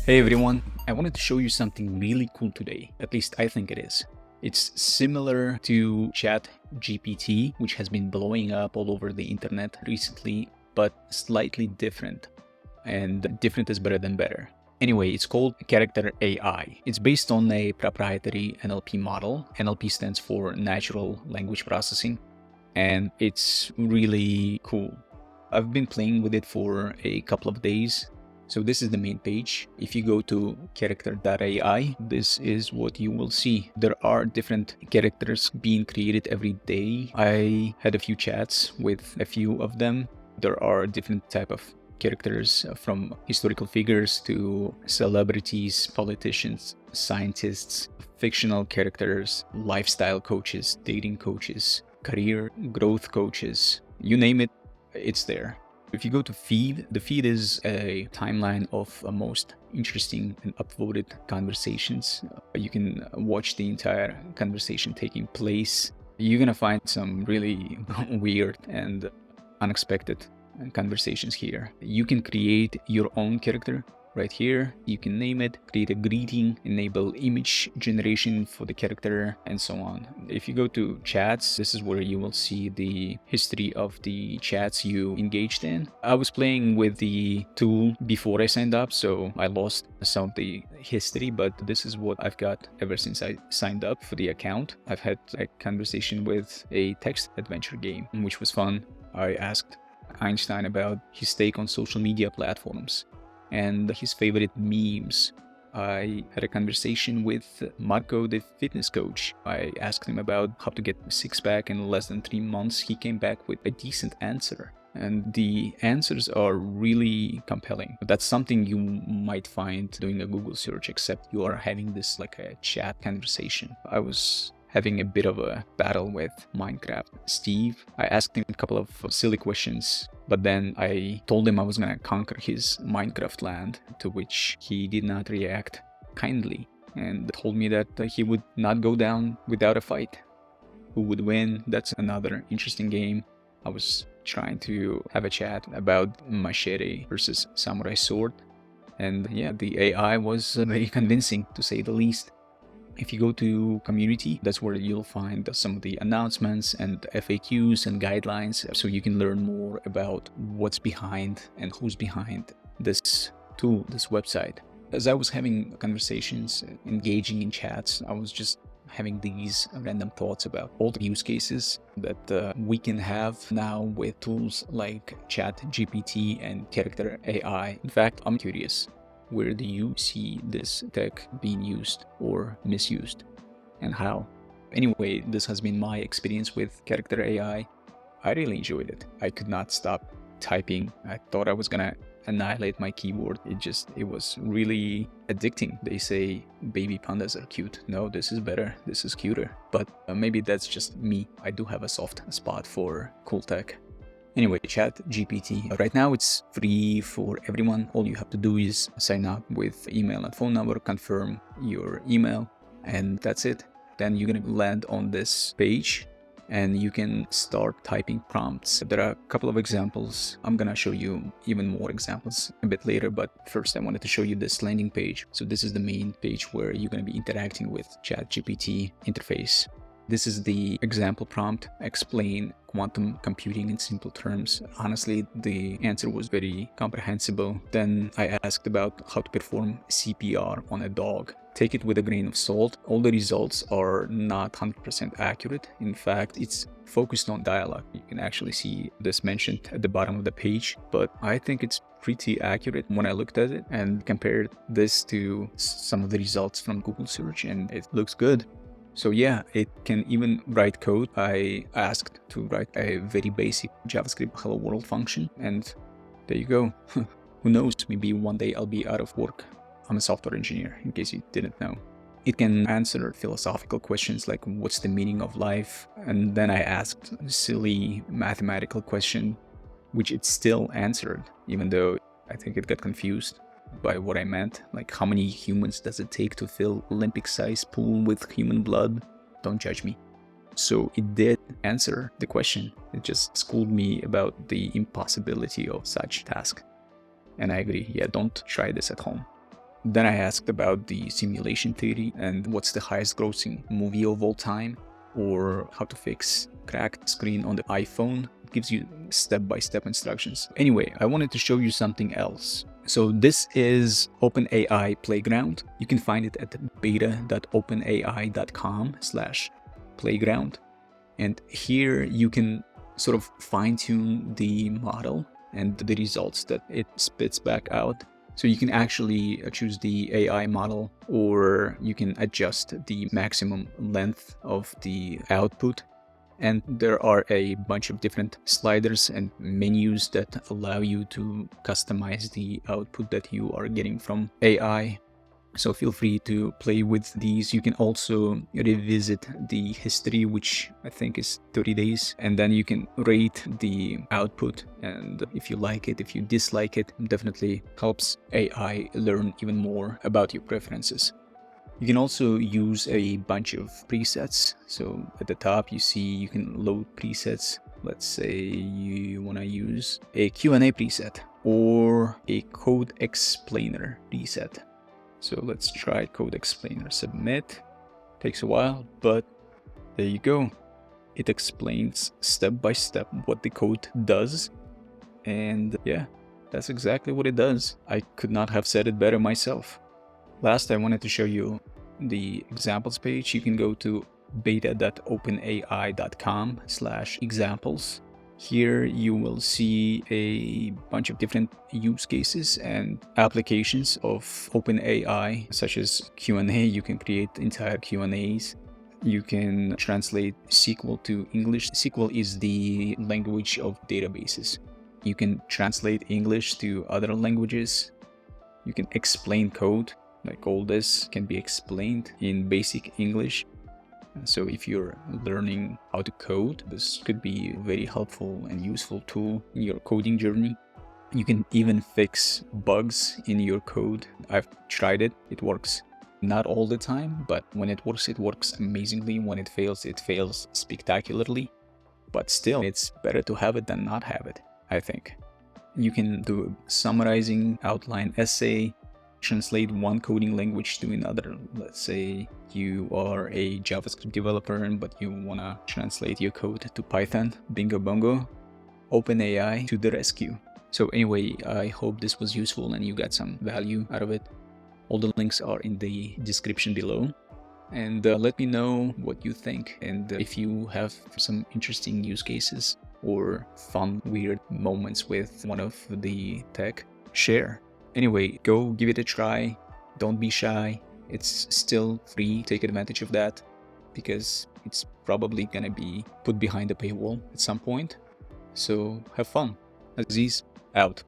Hey everyone, I wanted to show you something really cool today. At least I think it is. It's similar to ChatGPT, which has been blowing up all over the internet recently, but slightly different. And different is better than better. Anyway, it's called CharacterAI. It's based on a proprietary NLP model. NLP stands for Natural Language Processing, and it's really cool. I've been playing with it for a couple of days. So this is the main page. If you go to character.ai, this is what you will see. There are different characters being created every day. I had a few chats with a few of them. There are different type of characters, from historical figures to celebrities, politicians, scientists, fictional characters, lifestyle coaches, dating coaches, career growth coaches, you name it, it's there. If you go to feed, the feed is a timeline of most interesting and upvoted conversations. You can watch the entire conversation taking place. You're gonna find some really weird and unexpected conversations here. You can create your own character right here. You can name it, create a greeting, enable image generation for the character, and so on. If you go to chats, this is where you will see the history of the chats you engaged in. I was playing with the tool before I signed up, so I lost some of the history, but this is what I've got ever since I signed up for the account. I've had a conversation with a text adventure game, which was fun. I asked Einstein about his take on social media platforms and his favorite memes. I had a conversation with Marco, the fitness coach. I asked him about how to get a six-pack in less than 3 months. He came back with a decent answer, and the answers are really compelling. That's something you might find doing a Google search, except you are having this like a chat conversation. I was having a bit of a battle with Minecraft Steve. I asked him a couple of silly questions, but then I told him I was gonna conquer his Minecraft land, to which he did not react kindly and told me that he would not go down without a fight. Who would win? That's another interesting game. I was trying to have a chat about machete versus samurai sword, and yeah, the AI was very convincing, to say the least. If you go to community, that's where you'll find some of the announcements and FAQs and guidelines, so you can learn more about what's behind and who's behind this tool, this website. As I was having conversations, engaging in chats, I was just having these random thoughts about all the use cases that we can have now with tools like ChatGPT and CharacterAI. In fact, I'm curious. Where do you see this tech being used or misused, and how? Anyway, this has been my experience with CharacterAI. I really enjoyed it. I could not stop typing. I thought I was gonna annihilate my keyboard. It was really addicting. They say baby pandas are cute. No, this is better. This is cuter. But maybe that's just me. I do have a soft spot for cool tech. Anyway, ChatGPT. Right now it's free for everyone. All you have to do is sign up with email and phone number, confirm your email, and that's it. Then you're gonna land on this page and you can start typing prompts. There are a couple of examples. I'm gonna show you even more examples a bit later, but first I wanted to show you this landing page. So this is the main page where you're gonna be interacting with ChatGPT interface. This is the example prompt. Explain quantum computing in simple terms. Honestly, the answer was very comprehensible. Then I asked about how to perform CPR on a dog. Take it with a grain of salt. All the results are not 100% accurate. In fact, it's focused on dialogue. You can actually see this mentioned at the bottom of the page, but I think it's pretty accurate when I looked at it and compared this to some of the results from Google search, and it looks good. So yeah, it can even write code. I asked to write a very basic JavaScript hello world function, and there you go. Who knows, maybe one day I'll be out of work. I'm a software engineer, in case you didn't know. It can answer philosophical questions like what's the meaning of life? And then I asked a silly mathematical question, which it still answered, even though I think it got confused by what I meant. Like, how many humans does it take to fill Olympic-sized pool with human blood? Don't judge me. So it did answer the question. It just schooled me about the impossibility of such task. And I agree, yeah, don't try this at home. Then I asked about the simulation theory and what's the highest grossing movie of all time, or how to fix cracked screen on the iPhone. It gives you step-by-step instructions. Anyway, I wanted to show you something else. So this is OpenAI Playground. You can find it at beta.openai.com/playground. And here you can sort of fine-tune the model and the results that it spits back out. So you can actually choose the AI model, or you can adjust the maximum length of the output. And there are a bunch of different sliders and menus that allow you to customize the output that you are getting from AI. So feel free to play with these. You can also revisit the history, which I think is 30 days. And then you can rate the output. And if you like it, if you dislike it, definitely helps AI learn even more about your preferences. You can also use a bunch of presets. So at the top, you see you can load presets. Let's say you want to use a Q&A preset or a code explainer preset. So let's try code explainer. Submit. Takes a while, but there you go. It explains step by step what the code does. And yeah, that's exactly what it does. I could not have said it better myself. Last, I wanted to show you the examples page. You can go to beta.openai.com/examples. Here you will see a bunch of different use cases and applications of OpenAI, such as Q&A. You can create entire Q&As. You can translate SQL to English. SQL is the language of databases. You can translate English to other languages. You can explain code. Like all this can be explained in basic English. So if you're learning how to code, this could be a very helpful and useful tool in your coding journey. You can even fix bugs in your code. I've tried it. It works. Not all the time, but when it works amazingly. When it fails spectacularly. But still, it's better to have it than not have it, I think. You can do summarizing, outline essay, translate one coding language to another. Let's say you are a JavaScript developer, but you want to translate your code to Python. Bingo bongo. OpenAI to the rescue. So anyway, I hope this was useful and you got some value out of it. All the links are in the description below. And let me know what you think. And if you have some interesting use cases or fun, weird moments with one of the tech, share. Anyway, go give it a try. Don't be shy. It's still free. Take advantage of that because it's probably gonna be put behind a paywall at some point. So have fun. Aziz, out.